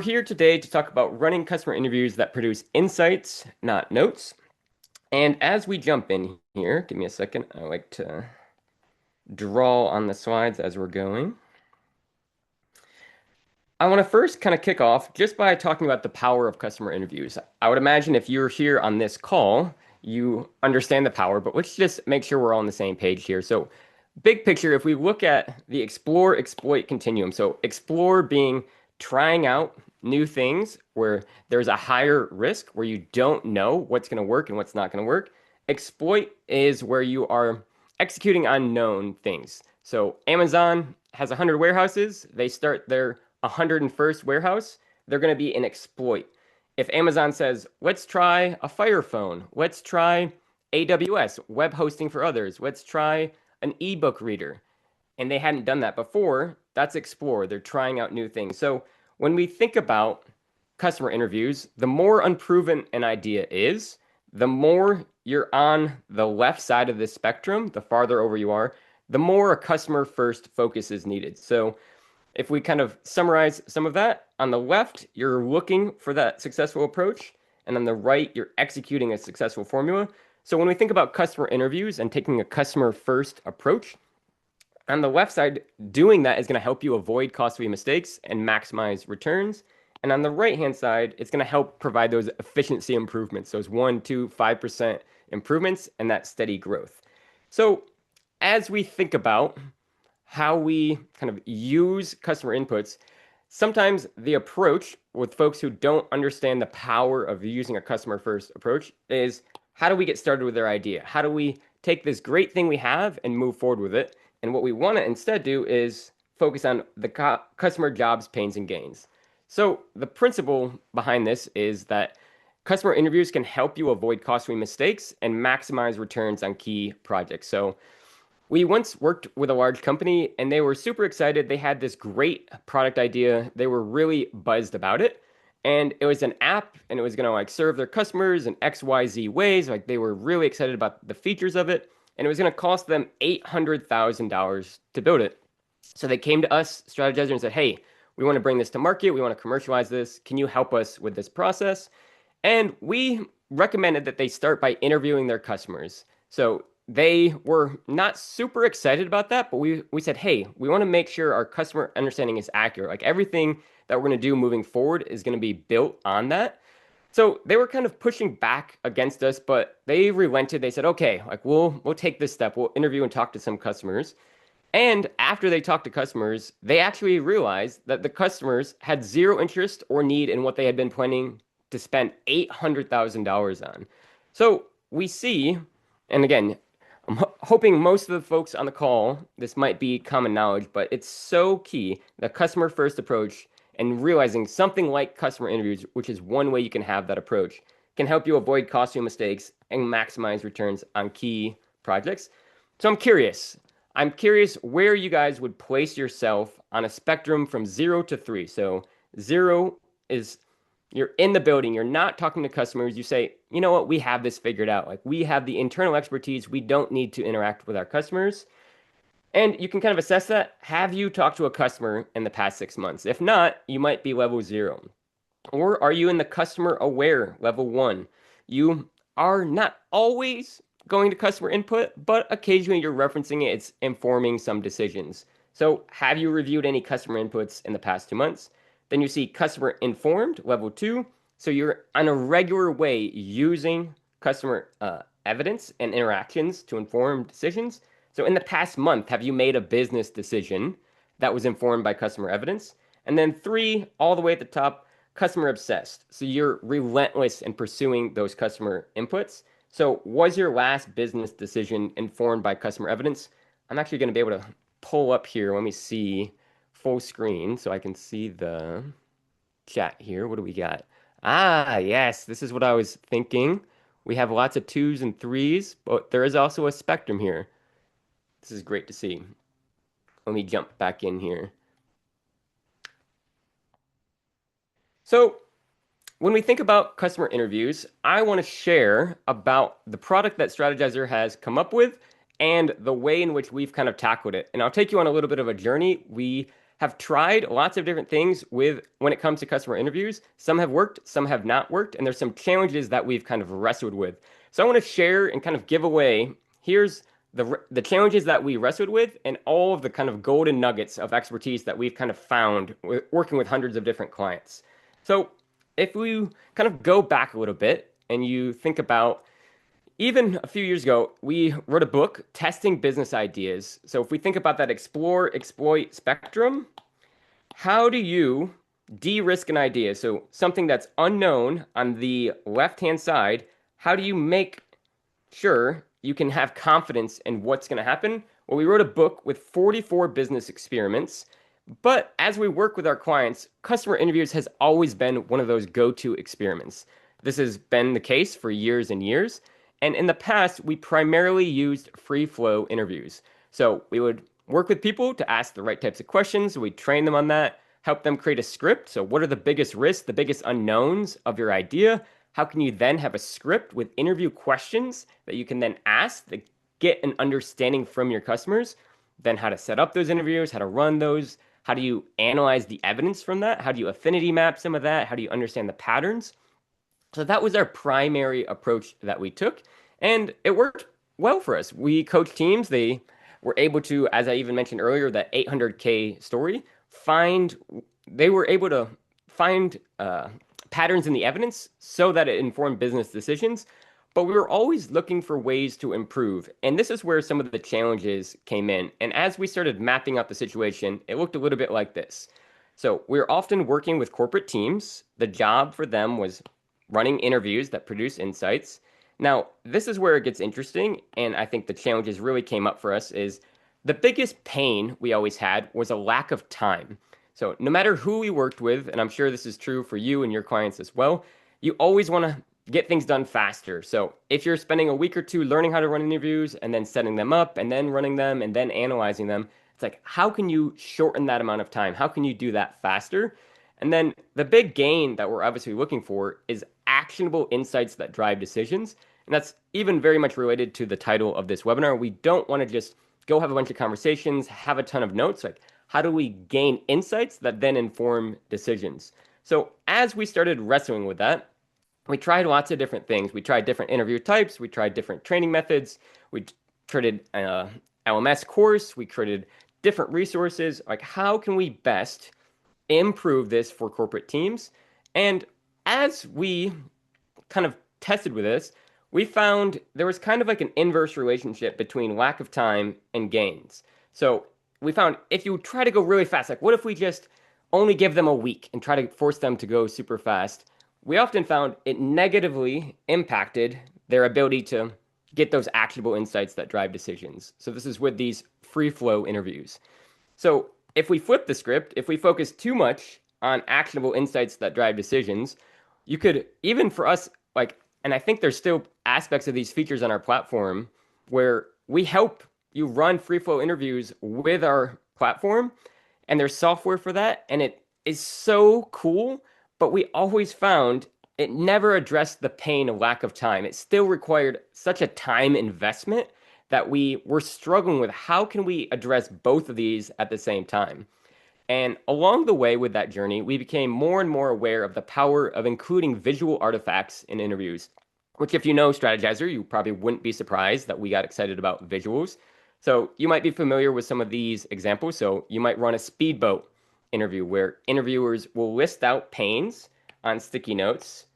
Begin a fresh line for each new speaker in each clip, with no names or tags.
here today to talk about running customer interviews that produce insights, not notes. And as we jump in here, give me a second. I like to draw on the slides as we're going. I want to first kind of kick off just by talking about the power of customer interviews. I would imagine if you're here on this call, you understand the power, but let's just make sure we're all on the same page here. So, big picture, if we look at the explore, exploit continuum, so explore being trying out new things where there's a higher risk, where you don't know what's going to work and what's not going to work. Exploit is where you are executing on known things. So, Amazon has 100 warehouses, they start their 101st warehouse, they're going to be an exploit. If Amazon says, let's try a Fire phone, let's try AWS, web hosting for others, let's try an ebook reader, and they hadn't done that before, that's explore. They're trying out new things. So when we think about customer interviews, the more unproven an idea is, the more you're on the left side of the spectrum, the farther over you are, the more a customer first focus is needed. So if we kind of summarize some of that, on the left, you're looking for that successful approach, and on the right, you're executing a successful formula. So when we think about customer interviews and taking a customer first approach, on the left side, doing that is going to help you avoid costly mistakes and maximize returns. And on the right-hand side, it's going to help provide those efficiency improvements, those 1, 2, 5% improvements, and that steady growth. So as we think about how we kind of use customer inputs, sometimes the approach with folks who don't understand the power of using a customer first approach is, how do we get started with their idea? How do we take this great thing we have and move forward with it? And what we want to instead do is focus on the customer jobs, pains, and gains. So the principle behind this is that customer interviews can help you avoid costly mistakes and maximize returns on key projects. So we once worked with a large company and they were super excited. They had this great product idea. They were really buzzed about it. And it was an app and it was going to like serve their customers in XYZ ways. Like they were really excited about the features of it. And it was going to cost them $800,000 to build it. So they came to us, strategizer, and said, hey, we want to bring this to market. We want to commercialize this. Can you help us with this process? And we recommended that they start by interviewing their customers. So they were not super excited about that, but we said, hey, we want to make sure our customer understanding is accurate. Like everything that we're going to do moving forward is going to be built on that. So they were kind of pushing back against us, but they relented. They said, okay, like we'll take this step. We'll interview and talk to some customers. And after they talked to customers, they actually realized that the customers had zero interest or need in what they had been planning to spend $800,000 on. So we see, and again, I'm hoping most of the folks on the call, this might be common knowledge, but it's so key, the customer first approach and realizing something like customer interviews, which is one way you can have that approach, can help you avoid costly mistakes and maximize returns on key projects. So I'm curious. I'm curious where you guys would place yourself on a spectrum from 0 to 3. So 0 is you're in the building, you're not talking to customers, you say, you know what, we have this figured out. Like we have the internal expertise, we don't need to interact with our customers. And you can kind of assess that. Have you talked to a customer in the past 6 months? If not, you might be level 0. Or are you in the customer aware level 1? You are not always going to customer input, but occasionally you're referencing it. It's informing some decisions. So have you reviewed any customer inputs in the past 2 months? Then you see customer informed, level 2. So you're on a regular way using customer evidence and interactions to inform decisions. So in the past month, have you made a business decision that was informed by customer evidence? And then 3, all the way at the top, customer obsessed. So you're relentless in pursuing those customer inputs. So was your last business decision informed by customer evidence? I'm actually going to be able to pull up here. Let me see full screen so I can see the chat here. What do we got? Ah, yes, this is what I was thinking. We have lots of 2s and 3s, but there is also a spectrum here. This is great to see. Let me jump back in here. So when we think about customer interviews, I want to share about the product that Strategizer has come up with and the way in which we've kind of tackled it. And I'll take you on a little bit of a journey. We have tried lots of different things with when it comes to customer interviews. Some have worked, some have not worked, and there's some challenges that we've kind of wrestled with. So I want to share and kind of give away here's the challenges that we wrestled with and all of the kind of golden nuggets of expertise that we've kind of found working with hundreds of different clients. So if we kind of go back a little bit and you think about even a few years ago, we wrote a book testing business ideas. So if we think about that explore, exploit spectrum, how do you de-risk an idea? So something that's unknown on the left-hand side, how do you make sure you can have confidence in what's going to happen? Well, we wrote a book with 44 business experiments. But as we work with our clients, customer interviews has always been one of those go-to experiments. This has been the case for years and years. And in the past, we primarily used free flow interviews. So we would work with people to ask the right types of questions. We'd train them on that, help them create a script. So what are the biggest risks, the biggest unknowns of your idea? How can you then have a script with interview questions that you can then ask to get an understanding from your customers? Then how to set up those interviews, how to run those, how do you analyze the evidence from that? How do you affinity map some of that? How do you understand the patterns? So that was our primary approach that we took, and it worked well for us. We coached teams. They were able to, as I even mentioned earlier, that 800K story, they were able to find patterns in the evidence so that it informed business decisions. But we were always looking for ways to improve. And this is where some of the challenges came in. And as we started mapping out the situation, it looked a little bit like this. So we were often working with corporate teams. The job for them was running interviews that produce insights. Now, this is where it gets interesting, and I think the challenges really came up for us is the biggest pain we always had was a lack of time. So no matter who we worked with, and I'm sure this is true for you and your clients as well, you always want to get things done faster. So if you're spending a week or two learning how to run interviews and then setting them up and then running them and then analyzing them, it's like, how can you shorten that amount of time? How can you do that faster? And then the big gain that we're obviously looking for is actionable insights that drive decisions. And that's even very much related to the title of this webinar. We don't want to just go have a bunch of conversations, have a ton of notes. Like, how do we gain insights that then inform decisions? So as we started wrestling with that, we tried lots of different things. We tried different interview types. We tried different training methods. We created an LMS course. We created different resources. Like, how can we best improve this for corporate teams? And as we kind of tested with this, we found there was kind of like an inverse relationship between lack of time and gains. So we found if you try to go really fast, like what if we just only give them a week and try to force them to go super fast? We often found it negatively impacted their ability to get those actionable insights that drive decisions. So this is with these free flow interviews. So if we flip the script, if we focus too much on actionable insights that drive decisions, you could, even for us, like, and I think there's still aspects of these features on our platform where we help you run free flow interviews with our platform, and there's software for that, and it is so cool, but we always found it never addressed the pain of lack of time. It still required such a time investment that we were struggling with how can we address both of these at the same time. And along the way with that journey, we became more and more aware of the power of including visual artifacts in interviews, which if you know Strategizer, you probably wouldn't be surprised that we got excited about visuals. So you might be familiar with some of these examples. So you might run a speedboat interview where interviewers will list out pains on sticky notes,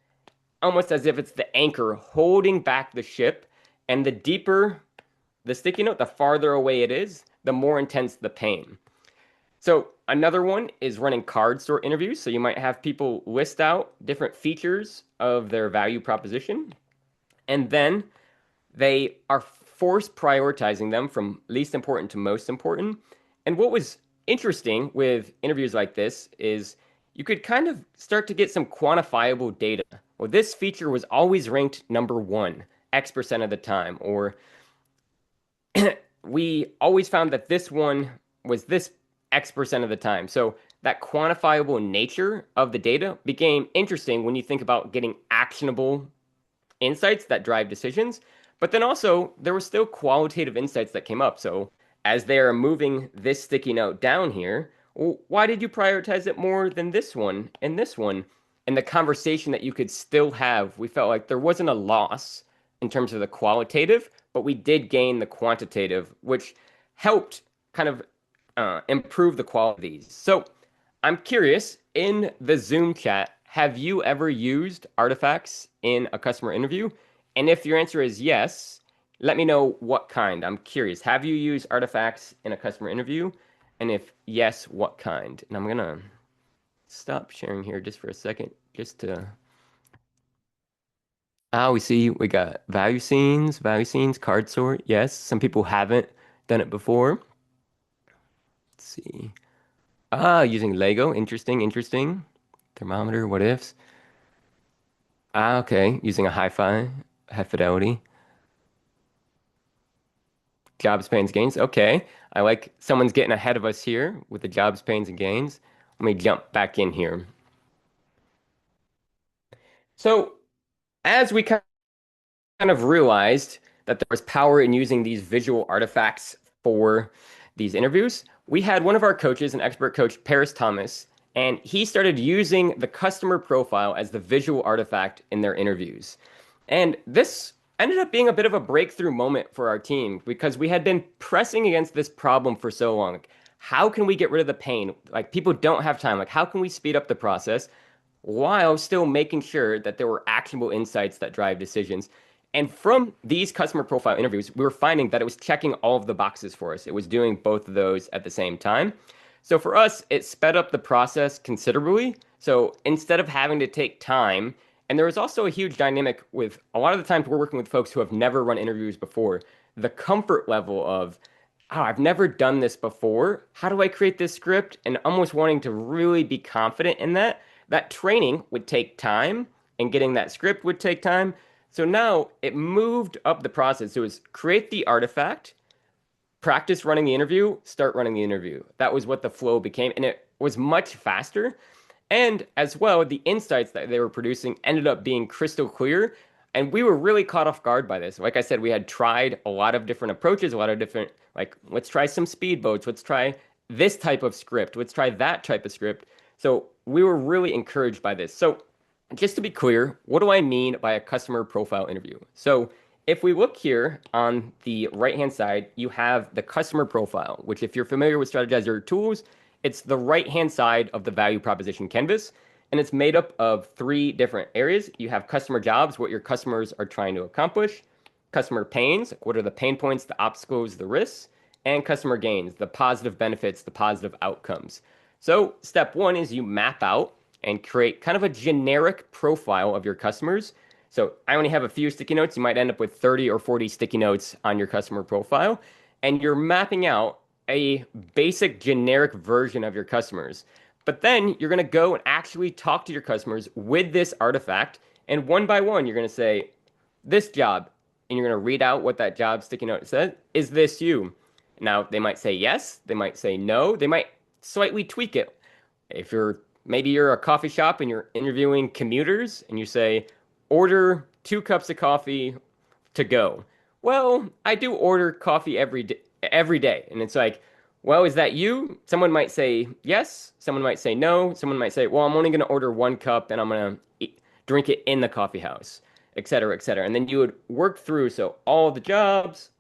almost as if it's the anchor holding back the ship. And the deeper the sticky note, the farther away it is, the more intense the pain. So another one is running card store interviews. So you might have people list out different features of their value proposition, and then they are forced prioritizing them from least important to most important. And what was interesting with interviews like this is you could kind of start to get some quantifiable data. Well, this feature was always ranked number one X% of the time, or we always found that this one was this X% of the time. So that quantifiable nature of the data became interesting when you think about getting actionable insights that drive decisions. But then also there were still qualitative insights that came up. So as they are moving this sticky note down here, Well, why did you prioritize it more than this one and this one? And the conversation that you could still have, we felt like there wasn't a loss in terms of the qualitative, but we did gain the quantitative, which helped kind of improve the qualities. So I'm curious, in the Zoom chat, have you ever used artifacts in a customer interview? And if your answer is yes, let me know what kind. I'm curious. Have you used artifacts in a customer interview? And if yes, what kind? And I'm gonna stop sharing here just for a second, just to. We see we got value scenes, card sort. Yes, some people haven't done it before. Let's see. Using Lego. Interesting, interesting. Thermometer, what ifs? Okay. Using a hi-fi, high fidelity. Jobs, pains, gains. Okay. I like someone's getting ahead of us here with the jobs, pains, and gains. Let me jump back in here. So, as we kind of realized that there was power in using these visual artifacts for these interviews, we had one of our coaches, an expert coach, Paris Thomas, and he started using the customer profile as the visual artifact in their interviews. And this ended up being a bit of a breakthrough moment for our team because we had been pressing against this problem for so long. Like, how can we get rid of the pain? Like, people don't have time. Like, how can we speed up the process while still making sure that there were actionable insights that drive decisions? And from these customer profile interviews, we were finding that it was checking all of the boxes for us. It was doing both of those at the same time. So for us, it sped up the process considerably. So instead of having to take time, and there was also a huge dynamic with a lot of the times we're working with folks who have never run interviews before, the comfort level of, oh, I've never done this before. How do I create this script? And almost wanting to really be confident in that. That training would take time, and getting that script would take time. So now it moved up the process. It was create the artifact, practice running the interview, start running the interview. That was what the flow became. And it was much faster. And as well, the insights that they were producing ended up being crystal clear. And we were really caught off guard by this. Like I said, we had tried a lot of different approaches, a lot of different, like, let's try some speedboats, let's try this type of script, let's try that type of script. So we were really encouraged by this. So just to be clear, what do I mean by a customer profile interview? So if we look here on the right-hand side, you have the customer profile, which if you're familiar with Strategizer tools, it's the right-hand side of the value proposition canvas, and it's made up of three different areas. You have customer jobs, what your customers are trying to accomplish, customer pains, like what are the pain points, the obstacles, the risks, and customer gains, the positive benefits, the positive outcomes. So step one is you map out and create kind of a generic profile of your customers. So I only have a few sticky notes. You might end up with 30 or 40 sticky notes on your customer profile, and you're mapping out a basic generic version of your customers. But then you're going to go and actually talk to your customers with this artifact, and one by one, you're going to say, this job, and you're going to read out what that job sticky note says. Is this you? Now, they might say yes, they might say no, they might slightly tweak it. If you're maybe you're a coffee shop and you're interviewing commuters and you say, order 2 cups of coffee to go. Well, I do order coffee every day. And it's like, well, is that you? Someone might say yes. Someone might say no. Someone might say, well, I'm only going to order 1 cup and I'm going to drink it in the coffee house, et cetera, et cetera. And then you would work through, so all the jobs,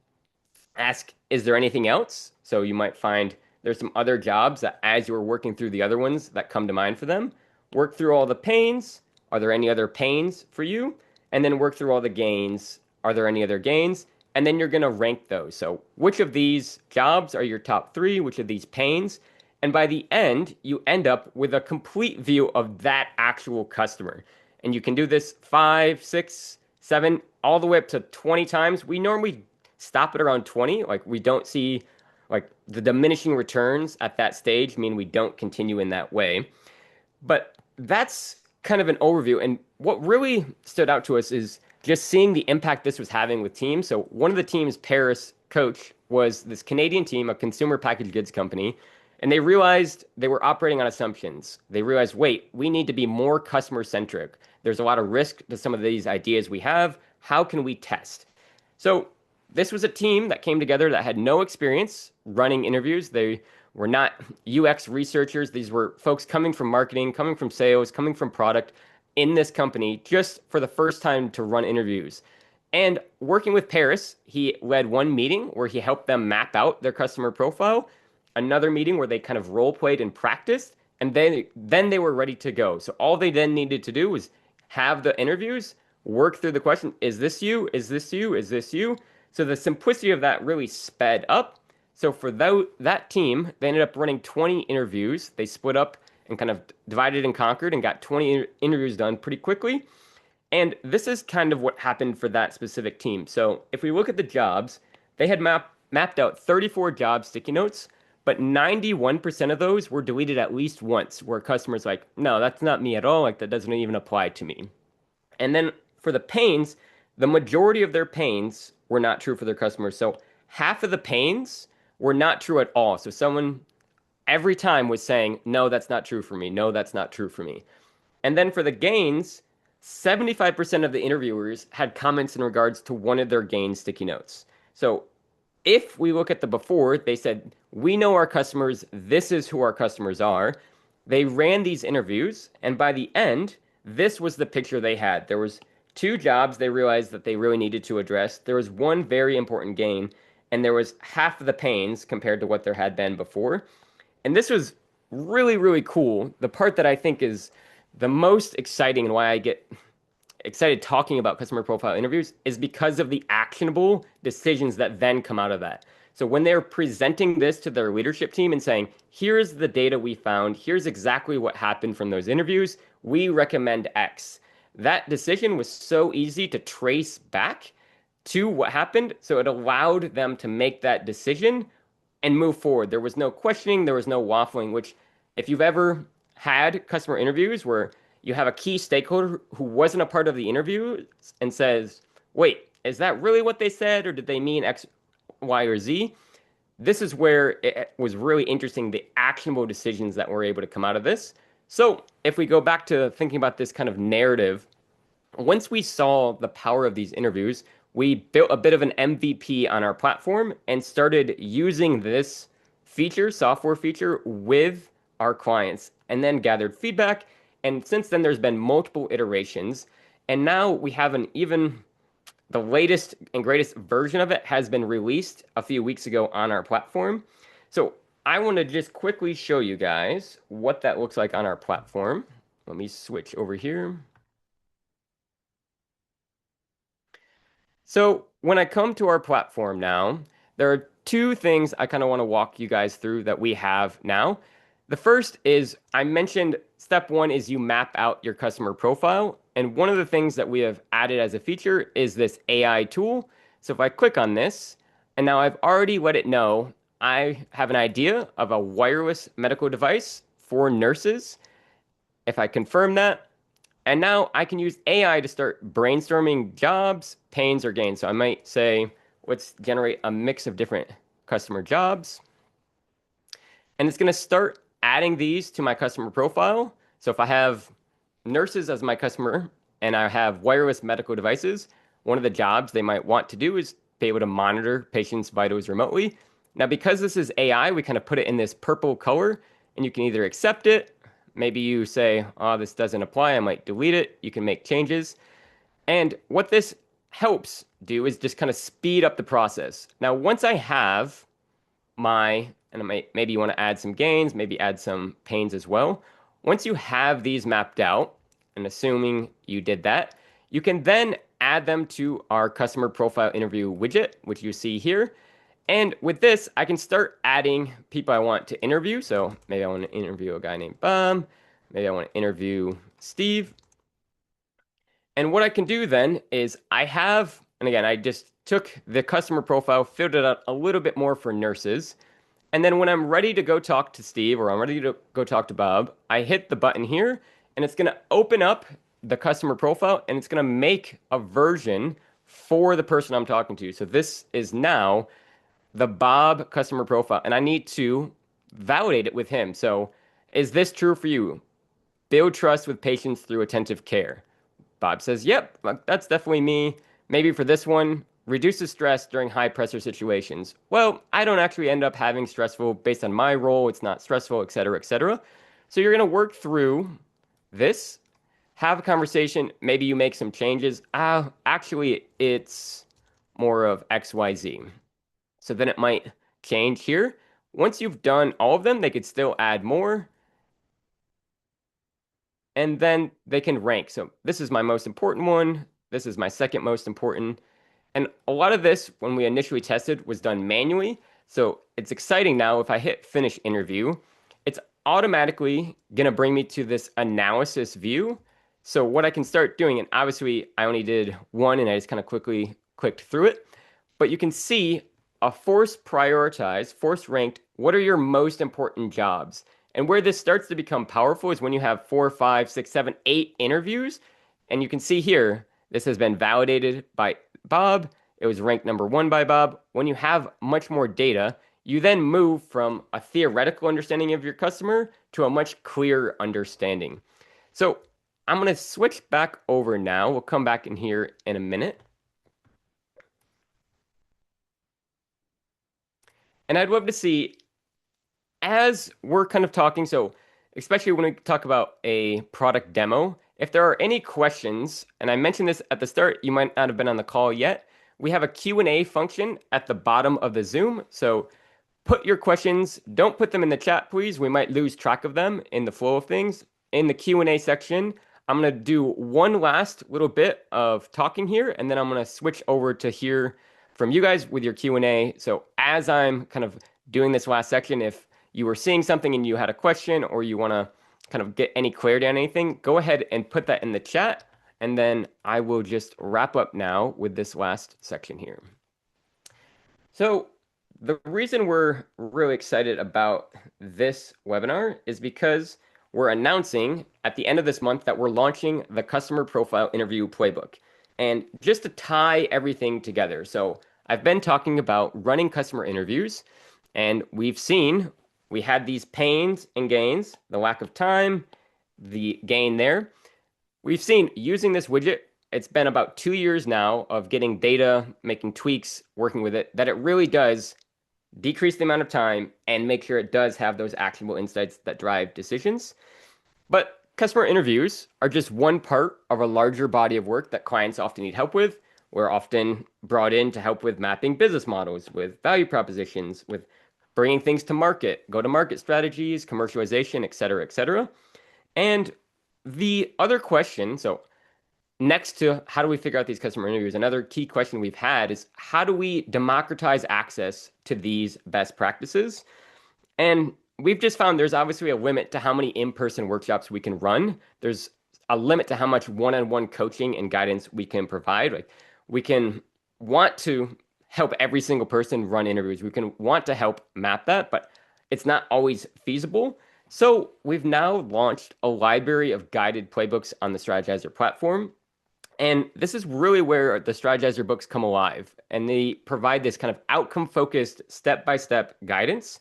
ask, is there anything else? So you might find there's some other jobs that as you're working through the other ones that come to mind for them, work through all the pains. Are there any other pains for you? And then work through all the gains. Are there any other gains? And then you're going to rank those. So which of these jobs are your top 3? Which of these pains? And by the end, you end up with a complete view of that actual customer. And you can do this 5, 6, 7, all the way up to 20 times. We normally stop at around 20. Like we don't see like the diminishing returns at that stage mean we don't continue in that way. But that's kind of an overview. And what really stood out to us is just seeing the impact this was having with teams. So one of the team's Paris coach was this Canadian team, a consumer packaged goods company, and they realized they were operating on assumptions. They realized, wait, we need to be more customer centric. There's a lot of risk to some of these ideas we have. How can we test? So this was a team that came together that had no experience running interviews. They were not UX researchers. These were folks coming from marketing, coming from sales, coming from product in this company just for the first time to run interviews. And working with Paris, he led one meeting where he helped them map out their customer profile, another meeting where they kind of role played and practiced, and then they were ready to go. So all they then needed to do was have the interviews, work through the question, is this you? Is this you? Is this you? So the simplicity of that really sped up. So for that team, they ended up running 20 interviews. They split up and kind of divided and conquered and got 20 interviews done pretty quickly. And this is kind of what happened for that specific team. So if we look at the jobs, they had mapped out 34 job sticky notes, but 91% of those were deleted at least once, where customers like, no, that's not me at all. Like that doesn't even apply to me. And then for the pains, the majority of their pains were not true for their customers. So half of the pains were not true at all. So someone every time was saying, no, that's not true for me. No, that's not true for me. And then for the gains, 75% of the interviewers had comments in regards to one of their gain sticky notes. So if we look at the before, they said, we know our customers, this is who our customers are. They ran these interviews, and by the end, this was the picture they had. There was two jobs they realized that they really needed to address. There was one very important gain, and there was half of the pains compared to what there had been before. And this was really, really cool. The part that I think is the most exciting and why I get excited talking about customer profile interviews is because of the actionable decisions that then come out of that. So when they're presenting this to their leadership team and saying, here's the data we found, here's exactly what happened from those interviews, we recommend X. That decision was so easy to trace back to what happened. So it allowed them to make that decision and move forward. There was no questioning, there was no waffling, which if you've ever had customer interviews where you have a key stakeholder who wasn't a part of the interview and says, wait, is that really what they said or did they mean X, Y, or Z? This is where it was really interesting, the actionable decisions that were able to come out of this. So if we go back to thinking about this kind of narrative, once we saw the power of these interviews, we built a bit of an MVP on our platform and started using this feature, software feature, with our clients and then gathered feedback. And since then, there's been multiple iterations. And now we have the latest and greatest version of it has been released a few weeks ago on our platform. So I want to just quickly show you guys what that looks like on our platform. Let me switch over here. So when I come to our platform now, there are two things I kind of want to walk you guys through that we have now. The first is I mentioned step one is you map out your customer profile. And one of the things that we have added as a feature is this AI tool. So if I click on this, and now I've already let it know I have an idea of a wireless medical device for nurses. If I confirm that, and now I can use AI to start brainstorming jobs, pains, or gains. So I might say, let's generate a mix of different customer jobs. And it's going to start adding these to my customer profile. So if I have nurses as my customer and I have wireless medical devices, one of the jobs they might want to do is be able to monitor patients' vitals remotely. Now, because this is AI, we kind of put it in this purple color, and you can either accept it. Maybe you say, oh, this doesn't apply. I might delete it. You can make changes. And what this helps do is just kind of speed up the process. Now, once I have maybe you want to add some gains, maybe add some pains as well. Once you have these mapped out, and assuming you did that, you can then add them to our customer profile interview widget, which you see here. And with this, I can start adding people I want to interview. So maybe I want to interview a guy named Bob. Maybe I want to interview Steve. And what I can do then is and again, I just took the customer profile, filled it out a little bit more for nurses. And then when I'm ready to go talk to Steve or I'm ready to go talk to Bob, I hit the button here and it's going to open up the customer profile and it's going to make a version for the person I'm talking to. So this is now the Bob customer profile, and I need to validate it with him. So is this true for you? Build trust with patients through attentive care. Bob says, yep, that's definitely me. Maybe for this one, reduces stress during high pressure situations. Well, I don't actually end up having stressful based on my role. It's not stressful, etc., etc. So you're going to work through this, have a conversation. Maybe you make some changes. Actually, it's more of XYZ. So then it might change here. Once you've done all of them, they could still add more, and then they can rank. So this is my most important one. This is my second most important. And a lot of this, when we initially tested, was done manually. So it's exciting now. If I hit finish interview, it's automatically going to bring me to this analysis view. So what I can start doing, and obviously I only did one and I just kind of quickly clicked through it, but you can see a force prioritized, force ranked, what are your most important jobs? And where this starts to become powerful is when you have 4, 5, 6, 7, 8 interviews. And you can see here, this has been validated by Bob. It was ranked number 1 by Bob. When you have much more data, you then move from a theoretical understanding of your customer to a much clearer understanding. So I'm going to switch back over now. We'll come back in here in a minute. And I'd love to see, as we're kind of talking, so especially when we talk about a product demo, if there are any questions, and I mentioned this at the start, you might not have been on the call yet, we have a Q&A function at the bottom of the Zoom. So put your questions, don't put them in the chat, please. We might lose track of them in the flow of things. In the Q&A section, I'm going to do one last little bit of talking here, and then I'm going to switch over to hear from you guys with your Q&A. So as I'm kind of doing this last section, if you were seeing something and you had a question or you want to kind of get any clarity on anything, go ahead and put that in the chat. And then I will just wrap up now with this last section here. So the reason we're really excited about this webinar is because we're announcing at the end of this month that we're launching the customer profile interview playbook. And just to tie everything together, so I've been talking about running customer interviews, and we've seen we had these pains and gains, the lack of time, the gain there. We've seen using this widget, it's been about 2 years now of getting data, making tweaks, working with it, that it really does decrease the amount of time and make sure it does have those actionable insights that drive decisions. But customer interviews are just one part of a larger body of work that clients often need help with. We're often brought in to help with mapping business models, with value propositions, with bringing things to market, go-to-market strategies, commercialization, et cetera, et cetera. And the other question, so next to how do we figure out these customer interviews, another key question we've had is how do we democratize access to these best practices? And we've just found there's obviously a limit to how many in-person workshops we can run. There's a limit to how much one-on-one coaching and guidance we can provide. Like we can want to help every single person run interviews. We can want to help map that, but it's not always feasible. So we've now launched a library of guided playbooks on the Strategizer platform. And this is really where the Strategizer books come alive. And they provide this kind of outcome-focused, step-by-step guidance.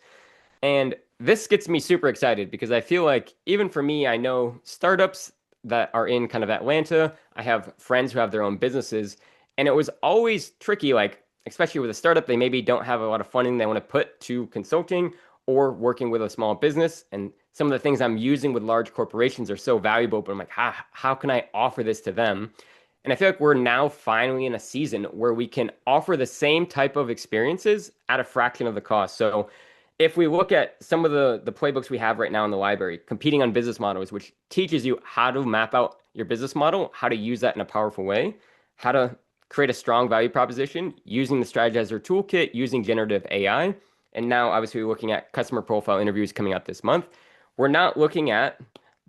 And this gets me super excited because I feel like even for me, I know startups that are in kind of Atlanta. I have friends who have their own businesses. And it was always tricky, like, especially with a startup, they maybe don't have a lot of funding they want to put to consulting or working with a small business. And some of the things I'm using with large corporations are so valuable, but I'm like, how can I offer this to them? And I feel like we're now finally in a season where we can offer the same type of experiences at a fraction of the cost. So if we look at some of the playbooks we have right now in the library, Competing on Business Models, which teaches you how to map out your business model, how to use that in a powerful way, how to create a strong value proposition using the Strategizer toolkit, using generative AI. And now, obviously, we're looking at customer profile interviews coming out this month. We're not looking at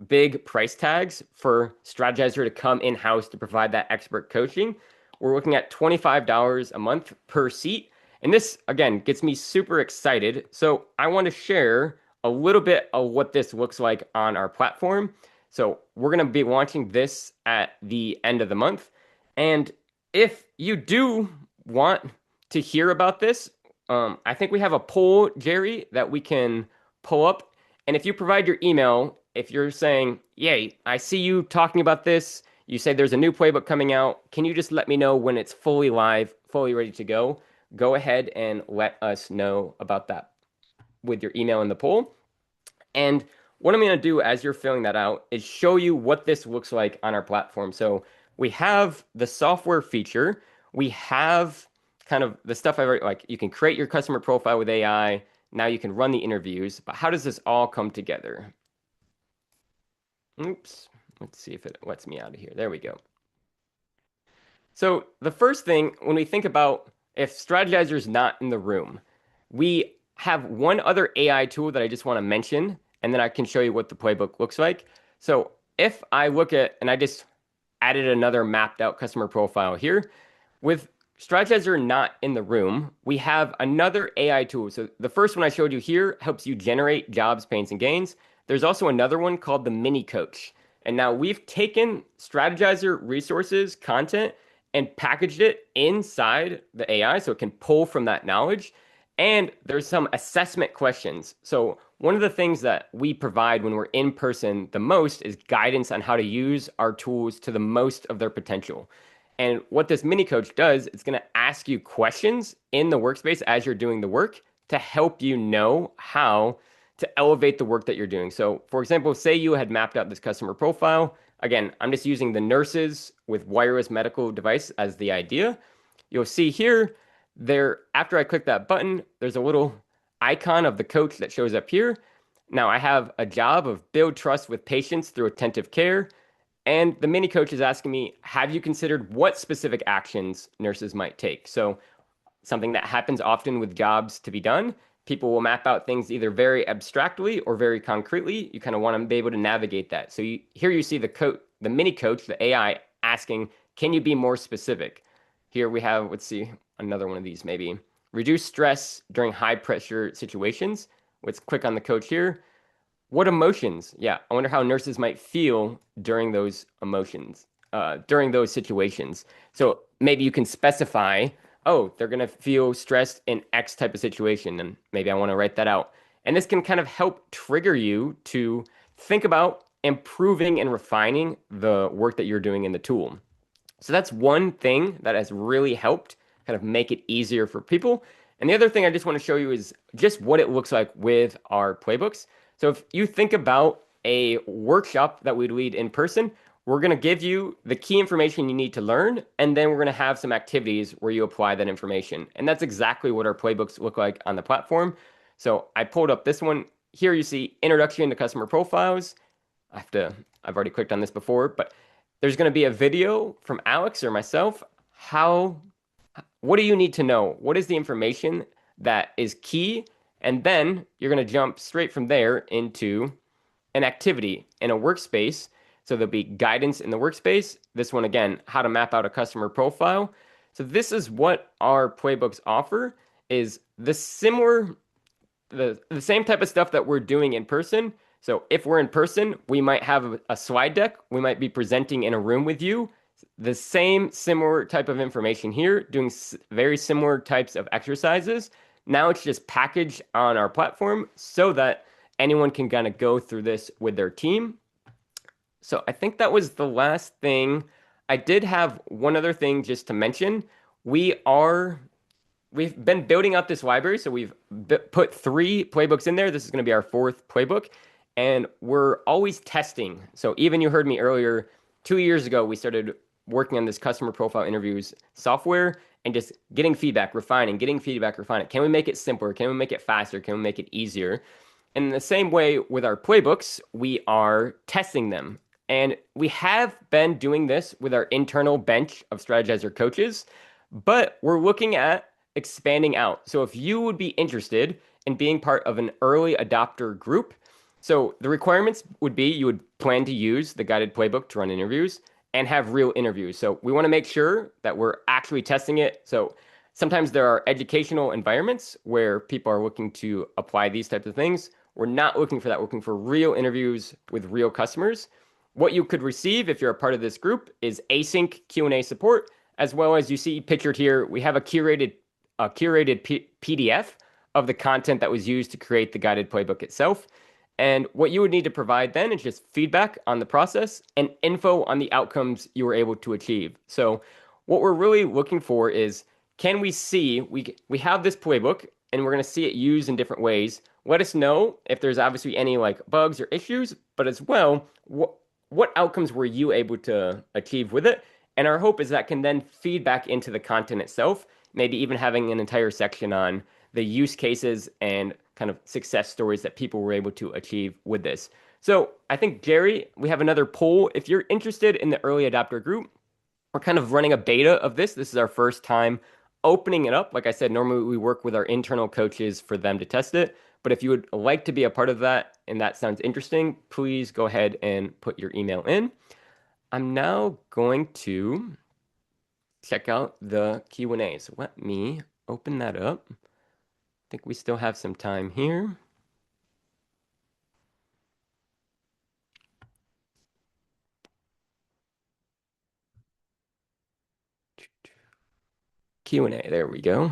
big price tags for Strategizer to come in-house to provide that expert coaching. We're looking at $25 a month per seat. And this, again, gets me super excited. So I want to share a little bit of what this looks like on our platform. So we're going to be launching this at the end of the month. And if you do want to hear about this, I think we have a poll, Jerry, that we can pull up. And if you provide your email, if you're saying, yay, I see you talking about this, You say there's a new playbook coming out. Can you just let me know when it's fully live, fully ready to go? Go ahead and let us know about that with your email in the poll. And what I'm going to do as you're filling that out is show you what this looks like on our platform. So we have the software feature. We have kind of the stuff I already like. You can create your customer profile with AI. Now you can run the interviews. But how does this all come together? Oops. Let's see if it lets me out of here. There we go. So the first thing, when we think about if Strategizer is not in the room, we have one other AI tool that I just want to mention, and then I can show you what the playbook looks like. So if I look at, and I just added another mapped out customer profile here, with Strategizer not in the room, we have another AI tool. So the first one I showed you here helps you generate jobs, pains, and gains. There's also another one called the Mini Coach. And now we've taken Strategizer resources, content, and packaged it inside the AI so it can pull from that knowledge. And there's some assessment questions. So one of the things that we provide when we're in person the most is guidance on how to use our tools to the most of their potential. And what this mini coach does, it's going to ask you questions in the workspace as you're doing the work to help you know how to elevate the work that you're doing. So, for example, say you had mapped out this customer profile. Again, I'm just using the nurses with wireless medical device as the idea. You'll see here, after I click that button, there's a little icon of the coach that shows up here. Now I have a job of build trust with patients through attentive care. And the mini coach is asking me, have you considered what specific actions nurses might take? So something that happens often with jobs to be done, people will map out things either very abstractly or very concretely. You kind of want to be able to navigate that. So here you see the mini coach, the AI asking, can you be more specific? Here we have, let's see, another one of these maybe. Reduce stress during high pressure situations. Let's click on the coach here. What emotions? Yeah, I wonder how nurses might feel during those emotions, during those situations. So maybe you can specify, oh, they're going to feel stressed in X type of situation, and maybe I want to write that out. And this can kind of help trigger you to think about improving and refining the work that you're doing in the tool. So that's one thing that has really helped kind of make it easier for people. And the other thing I just want to show you is just what it looks like with our playbooks. So if you think about a workshop that we'd lead in person, we're going to give you the key information you need to learn, and then we're going to have some activities where you apply that information. And that's exactly what our playbooks look like on the platform. So I pulled up this one. Here you see Introduction to Customer Profiles. I've already clicked on this before, but there's going to be a video from Alex or myself. What do you need to know? What is the information that is key? And then you're going to jump straight from there into an activity in a workspace. So there'll be guidance in the workspace. This one, again, how to map out a customer profile. So this is what our playbooks offer, is the same type of stuff that we're doing in person. So if we're in person, we might have a slide deck. We might be presenting in a room with you. The similar type of information here, doing very similar types of exercises. Now it's just packaged on our platform so that anyone can kind of go through this with their team. So I think that was the last thing. I did have one other thing just to mention. We've been building out this library, so we've put 3 playbooks in there. This is going to be our 4th playbook, and we're always testing. So even you heard me earlier, 2 years ago, we started working on this customer profile interviews software and just getting feedback, refining, getting feedback, refining. Can we make it simpler? Can we make it faster? Can we make it easier? And in the same way with our playbooks, we are testing them. And we have been doing this with our internal bench of Strategizer coaches, but we're looking at expanding out. So if you would be interested in being part of an early adopter group, so the requirements would be you would plan to use the guided playbook to run interviews and have real interviews. So we want to make sure that we're actually testing it. So sometimes there are educational environments where people are looking to apply these types of things. We're not looking for that. We're looking for real interviews with real customers. What you could receive if you're a part of this group is async Q&A support, as well as you see pictured here, we have a curated PDF of the content that was used to create the guided playbook itself. And what you would need to provide then is just feedback on the process and info on the outcomes you were able to achieve. So what we're really looking for is, can we see we have this playbook and we're going to see it used in different ways. Let us know if there's obviously any like bugs or issues, but as well, what outcomes were you able to achieve with it? And our hope is that can then feed back into the content itself, maybe even having an entire section on the use cases and kind of success stories that people were able to achieve with this. So I think, Jerry, we have another poll. If you're interested in the early adopter group, we're kind of running a beta of this. This is our first time opening it up. Like I said, normally we work with our internal coaches for them to test it. But if you would like to be a part of that and that sounds interesting, please go ahead and put your email in. I'm now going to check out the Q&A. So let me open that up. I think we still have some time here. Q&A, there we go.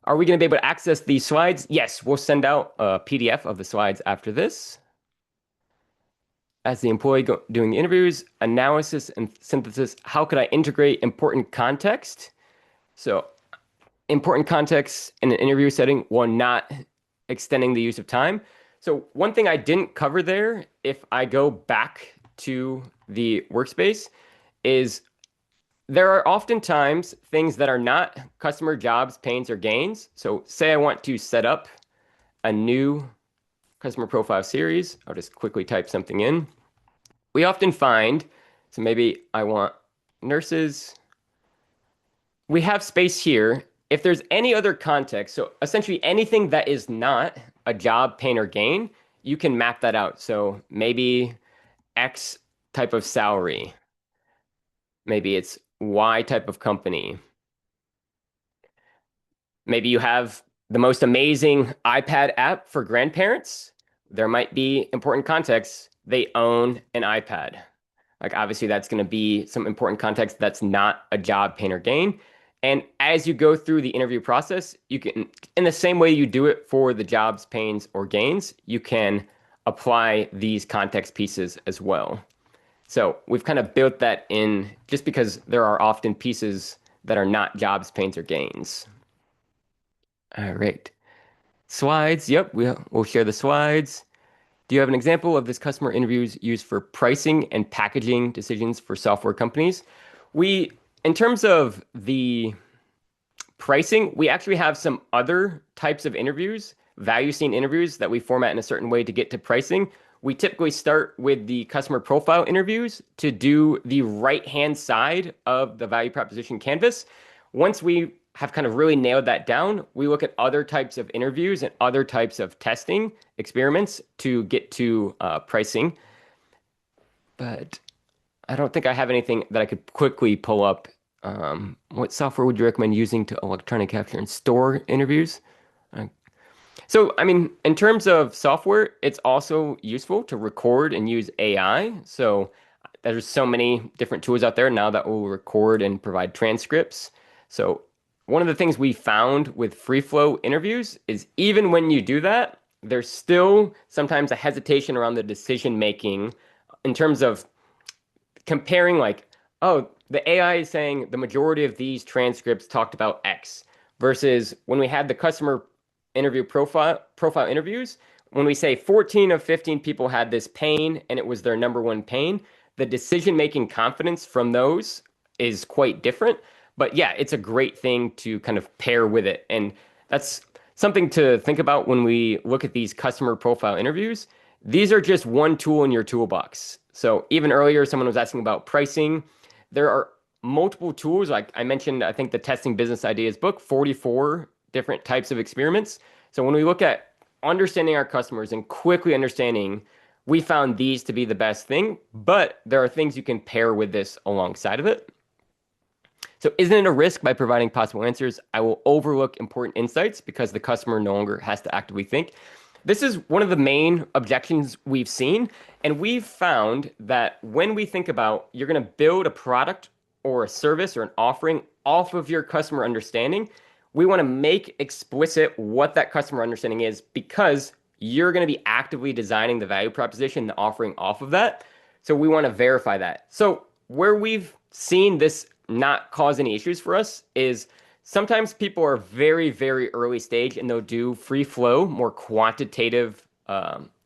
Are we going to be able to access these slides? Yes, we'll send out a PDF of the slides after this. As the employee doing the interviews, analysis and synthesis, how could I integrate important context? So important context in an interview setting while not extending the use of time. So one thing I didn't cover there, if I go back to the workspace, is there are oftentimes things that are not customer jobs, pains, or gains. So say I want to set up a new customer profile series. I'll just quickly type something in. We often find, so maybe I want nurses. We have space here. If there's any other context, so essentially anything that is not a job, pain, or gain, you can map that out. So maybe X type of salary. Maybe it's Y type of company. Maybe you have the most amazing iPad app for grandparents. There might be important context. They own an iPad. Like obviously that's going to be some important context that's not a job, pain, or gain. And as you go through the interview process, you can, in the same way you do it for the jobs, pains, or gains, you can apply these context pieces as well. So we've kind of built that in just because there are often pieces that are not jobs, pains, or gains. All right. Slides. Yep, we'll share the slides. Do you have an example of this customer interviews used for pricing and packaging decisions for software companies? In terms of the pricing, we actually have some other types of interviews, value scene interviews that we format in a certain way to get to pricing. We typically start with the customer profile interviews to do the right-hand side of the value proposition canvas. Once we have kind of really nailed that down, we look at other types of interviews and other types of testing experiments to get to pricing. But I don't think I have anything that I could quickly pull up. What software would you recommend using to electronic capture and store interviews? So, I mean, in terms of software, it's also useful to record and use AI. So there's so many different tools out there now that will record and provide transcripts. So one of the things we found with free flow interviews is even when you do that, there's still sometimes a hesitation around the decision making in terms of comparing like, oh, the AI is saying the majority of these transcripts talked about X versus when we had the customer interview profile interviews, when we say 14 of 15 people had this pain and it was their number one pain, the decision making confidence from those is quite different. But yeah, it's a great thing to kind of pair with it. And that's something to think about when we look at these customer profile interviews. These are just one tool in your toolbox. So even earlier, someone was asking about pricing. There are multiple tools. Like I mentioned, I think the Testing Business Ideas book, 44 different types of experiments. So when we look at understanding our customers and quickly understanding, we found these to be the best thing, but there are things you can pair with this alongside of it. So isn't it a risk by providing possible answers? I will overlook important insights because the customer no longer has to actively think. This is one of the main objections we've seen. And we've found that when we think about you're going to build a product or a service or an offering off of your customer understanding, we want to make explicit what that customer understanding is because you're going to be actively designing the value proposition, the offering off of that. So we want to verify that. So where we've seen this not cause any issues for us is sometimes people are very, very early stage and they'll do free flow, more quantitative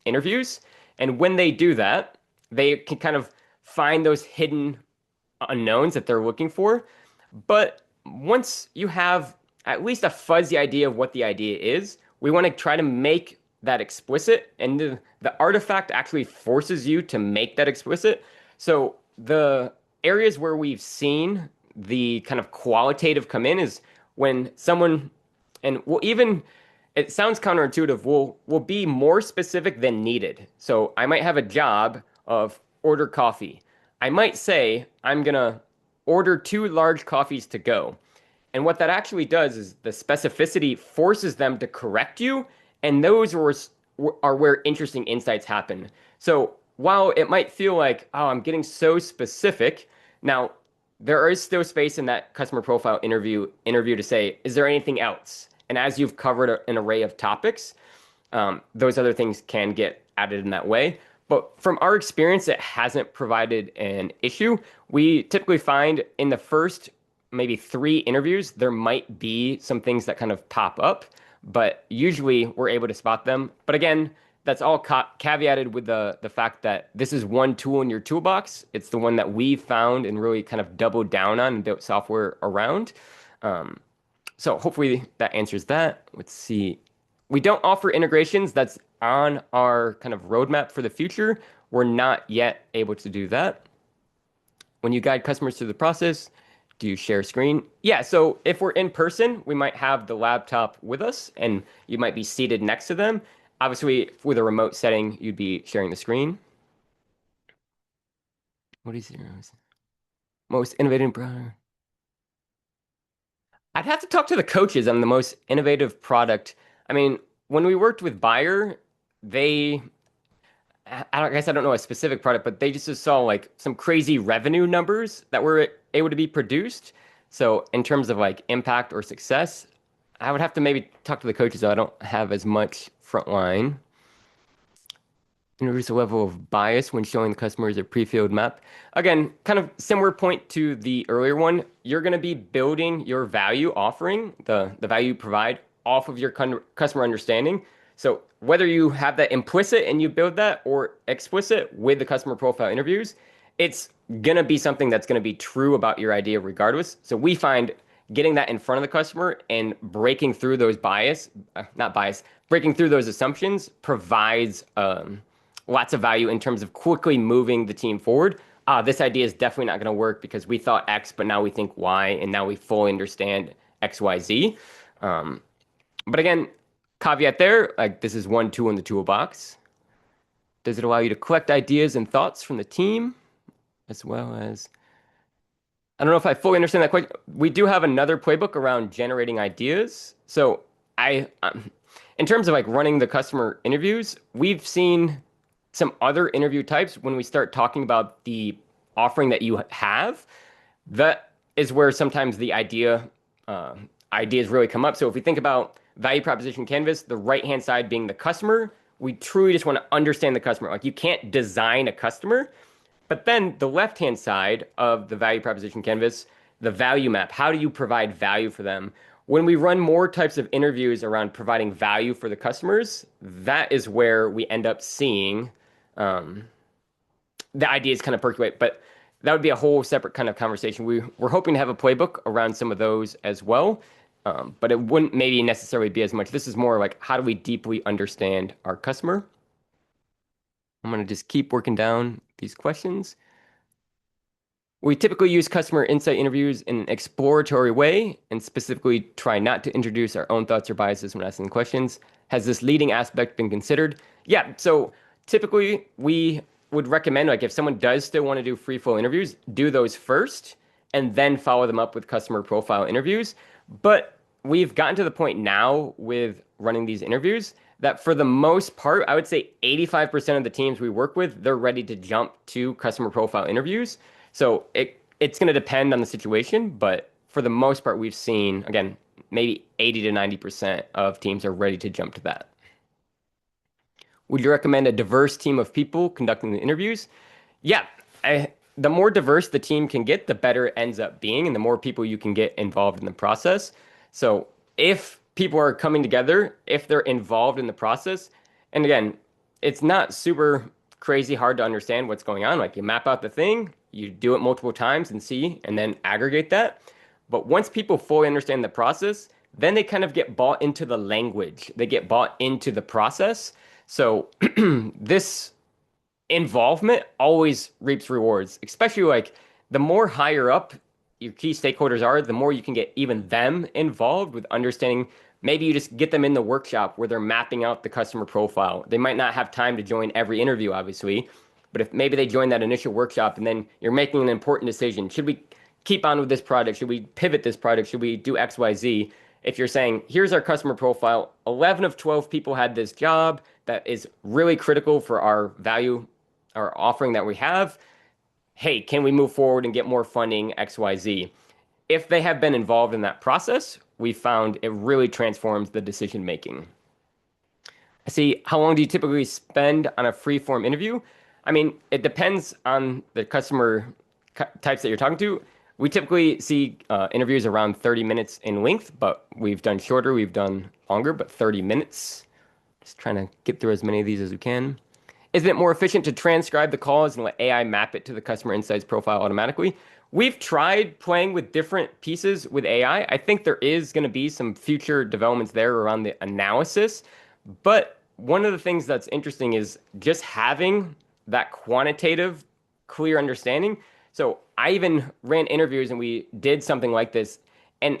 interviews. And when they do that, they can kind of find those hidden unknowns that they're looking for. But once you have at least a fuzzy idea of what the idea is, we want to try to make that explicit. And the artifact actually forces you to make that explicit. So the areas where we've seen the kind of qualitative come in is when someone, and we'll even, it sounds counterintuitive, will be more specific than needed. So I might have a job of order coffee. I might say I'm gonna order 2 large coffees to go. And what that actually does is the specificity forces them to correct you, and those are where interesting insights happen. So while it might feel like, oh, I'm getting so specific, now there is still space in that customer profile interview to say, is there anything else? And as you've covered an array of topics, those other things can get added in that way. But from our experience, it hasn't provided an issue. We typically find in the first maybe 3 interviews, there might be some things that kind of pop up, but usually we're able to spot them. But again, that's all caveated with the fact that this is one tool in your toolbox. It's the one that we found and really kind of doubled down on and built software around. So hopefully that answers that. Let's see. We don't offer integrations. That's on our kind of roadmap for the future. We're not yet able to do that. When you guide customers through the process, do you share screen? Yeah, so if we're in person, we might have the laptop with us and you might be seated next to them. Obviously, with a remote setting, you'd be sharing the screen. What is your most innovative product? I'd have to talk to the coaches on the most innovative product. I mean, when we worked with Bayer, they I guess I don't know a specific product, but they just saw like some crazy revenue numbers that were able to be produced. So in terms of like impact or success, I would have to maybe talk to the coaches, though I don't have as much frontline. Introduce a level of bias when showing the customers a pre-filled map. Again, kind of similar point to the earlier one. You're going to be building your value offering, the value you provide off of your customer understanding. So whether you have that implicit and you build that or explicit with the customer profile interviews, it's going to be something that's going to be true about your idea regardless. So we find getting that in front of the customer and breaking through those breaking through those assumptions provides lots of value in terms of quickly moving the team forward. This idea is definitely not going to work because we thought X, but now we think Y, and now we fully understand X, Y, Z. But again, caveat there, like this is one tool in the toolbox. Does it allow you to collect ideas and thoughts from the team as well as, I don't know if I fully understand that question. We do have another playbook around generating ideas. So in terms of like running the customer interviews, we've seen some other interview types when we start talking about the offering that you have. That is where sometimes the ideas really come up. So if we think about value proposition canvas, the right-hand side being the customer, we truly just want to understand the customer. Like you can't design a customer, but then the left-hand side of the value proposition canvas, the value map, how do you provide value for them? When we run more types of interviews around providing value for the customers, that is where we end up seeing the ideas kind of percolate. But that would be a whole separate kind of conversation. We're hoping to have a playbook around some of those as well. But it wouldn't maybe necessarily be as much. This is more like how do we deeply understand our customer? I'm going to just keep working down these questions. We typically use customer insight interviews in an exploratory way and specifically try not to introduce our own thoughts or biases when asking questions. Has this leading aspect been considered? Yeah, so typically we would recommend, like if someone does still want to do free flow interviews, do those first and then follow them up with customer profile interviews. But we've gotten to the point now with running these interviews that for the most part, I would say 85% of the teams we work with, they're ready to jump to customer profile interviews. So it's going to depend on the situation, but for the most part, we've seen, again, maybe 80 to 90% of teams are ready to jump to that. Would you recommend a diverse team of people conducting the interviews? Yeah, the more diverse the team can get, the better it ends up being, and the more people you can get involved in the process. So if people are coming together, if they're involved in the process, and again, it's not super crazy hard to understand what's going on. Like you map out the thing, you do it multiple times and see, and then aggregate that. But once people fully understand the process, then they kind of get bought into the language. They get bought into the process. So this involvement always reaps rewards, especially like the more higher up your key stakeholders are, the more you can get even them involved with understanding. Maybe you just get them in the workshop where they're mapping out the customer profile. They might not have time to join every interview, obviously, but if maybe they join that initial workshop and then you're making an important decision, should we keep on with this product? Should we pivot this product? Should we do XYZ? If you're saying, here's our customer profile, 11 of 12 people had this job that is really critical for our value, our offering that we have. Hey, can we move forward and get more funding, XYZ? If they have been involved in that process, we found it really transforms the decision making. I see. How long do you typically spend on a free form interview? I mean, it depends on the customer types that you're talking to. We typically see interviews around 30 minutes in length, but we've done shorter, we've done longer, but 30 minutes. Just trying to get through as many of these as we can. Isn't it more efficient to transcribe the calls and let AI map it to the customer insights profile automatically? We've tried playing with different pieces with AI. I think there is going to be some future developments there around the analysis. But one of the things that's interesting is just having that quantitative, clear understanding. So I even ran interviews and we did something like this. And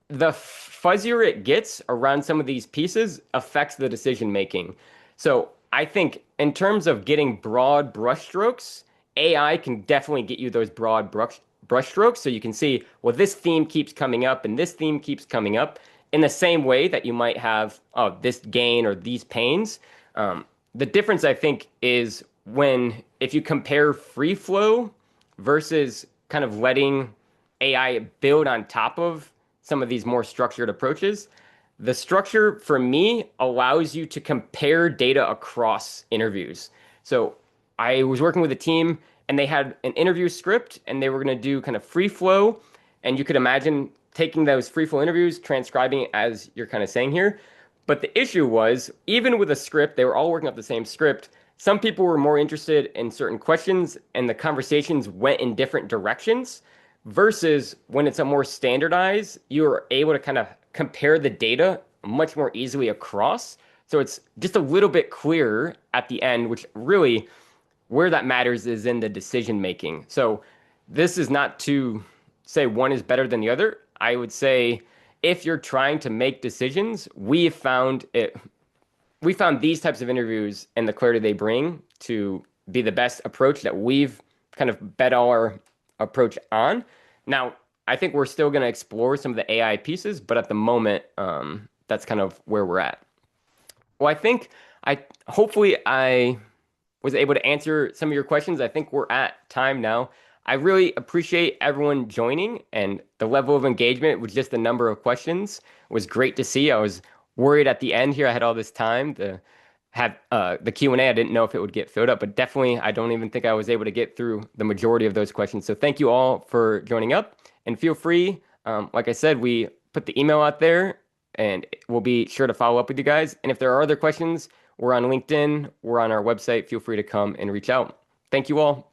the fuzzier it gets around some of these pieces affects the decision making. So I think in terms of getting broad brushstrokes, AI can definitely get you those broad brushstrokes. So you can see, well, this theme keeps coming up and this theme keeps coming up in the same way that you might have this gain or these pains. The difference, I think, is if you compare free flow versus kind of letting AI build on top of some of these more structured approaches. The structure for me allows you to compare data across interviews. So I was working with a team and they had an interview script and they were going to do kind of free flow. And you could imagine taking those free flow interviews, transcribing it as you're kind of saying here. But the issue was, even with a script, they were all working off the same script. Some people were more interested in certain questions and the conversations went in different directions versus when it's a more standardized, you're able to kind of compare the data much more easily across. So it's just a little bit clearer at the end, which really where that matters is in the decision making. So this is not to say one is better than the other. I would say if you're trying to make decisions, we found these types of interviews and the clarity they bring to be the best approach that we've kind of bet our approach on. Now, I think we're still going to explore some of the AI pieces, but at the moment, that's kind of where we're at. Well, I think hopefully I was able to answer some of your questions. I think we're at time now. I really appreciate everyone joining, and the level of engagement with just the number of questions was great to see. I was worried at the end here. I had all this time to have the Q&A. I didn't know if it would get filled up, but definitely I don't even think I was able to get through the majority of those questions. So thank you all for joining up, and feel free. Like I said, we put the email out there and we'll be sure to follow up with you guys. And if there are other questions, we're on LinkedIn, we're on our website. Feel free to come and reach out. Thank you all.